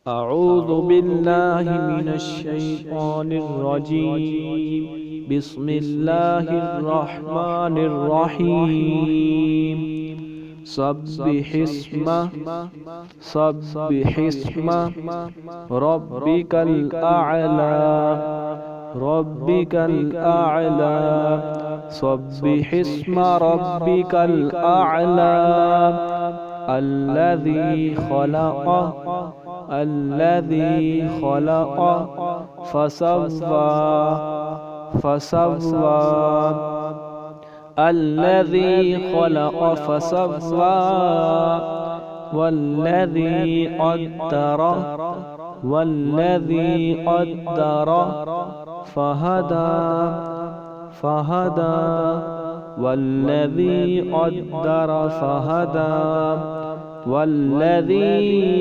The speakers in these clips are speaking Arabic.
أعوذ بالله من الشيطان الرجيم. بسم الله الرحمن الرحيم. سبح اسم ربك الأعلى. ربك الأعلى. سبح اسم ربك الأعلى الذي خلق فسوى الذي خلق فسوى والذي قدر فهدى والذي قدر فهدى والذي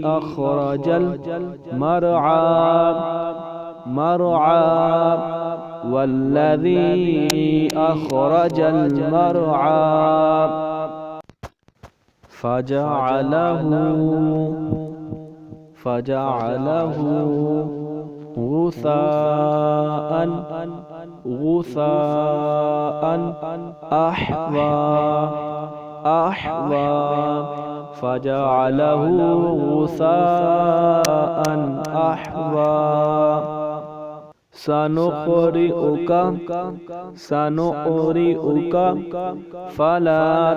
أخرج المرعى والذي أخرج المرعى فجعله غثاء أحوى فجعله غثاء أحوى سنقرئك فلا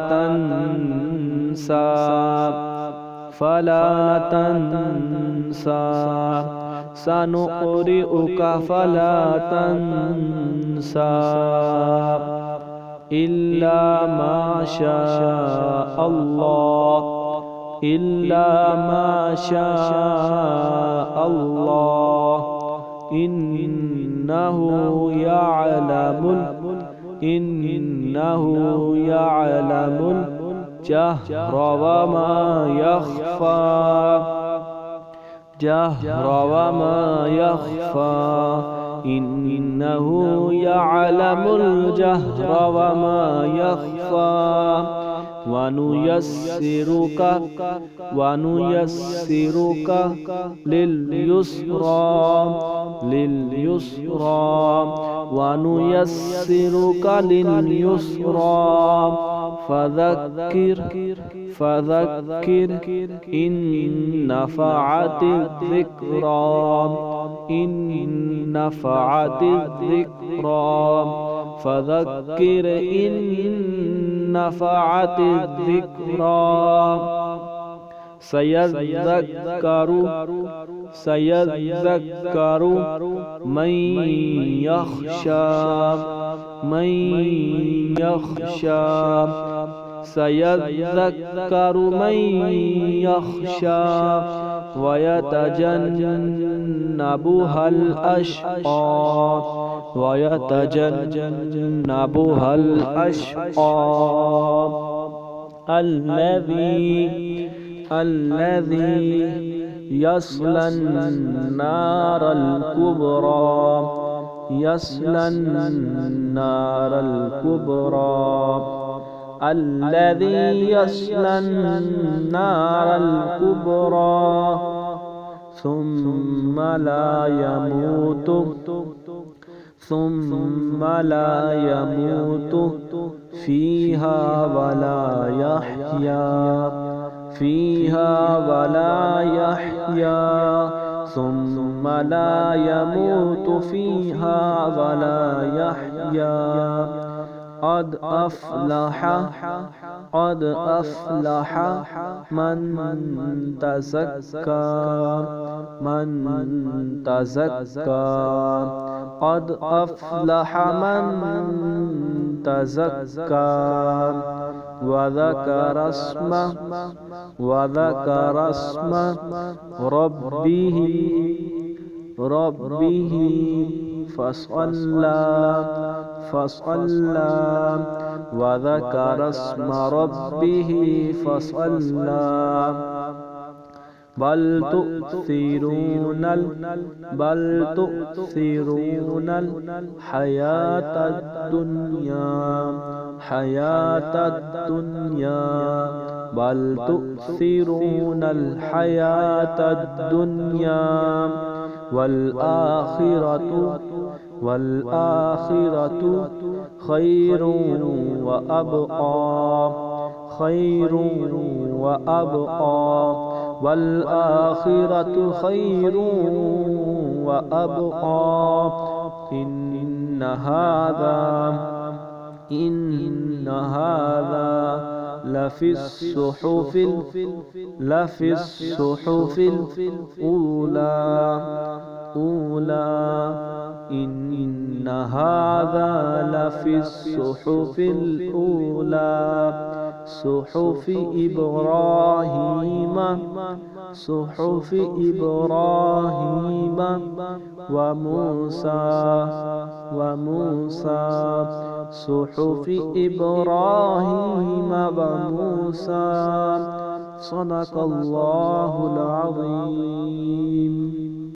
تنسى سنقرئك فلا تنسى إلا ما شاء الله إنه يعلم الجهر وما يخفى إنه يعلم الجهر وما يخفى ونيسرك لليسرى فذكر إن نفعت الذكرى فذكر إن نفعت الذكرى سيذكر من يخشى ويتجنبها الأشقى الذي يصلى النار الكبرى ثم لا يموت فيها ولا يحيا ثم لا يموت فيها ولا يحيا قد أفلح من تزكى وذكر اسم ربه فصلى وذكر اسم ربه فصلى بل تؤثرون الحياة الدنيا حياة الدنيا بل تؤثرون الحياة الدنيا والآخرة خير وأبقى والآخرة خير وأبقى إن هذا لفي الصحف الأولى إن هذا لفي الصحف الأولى صحف إبراهيم وموسى صحف إبراهيم وموسى. صدق الله العظيم.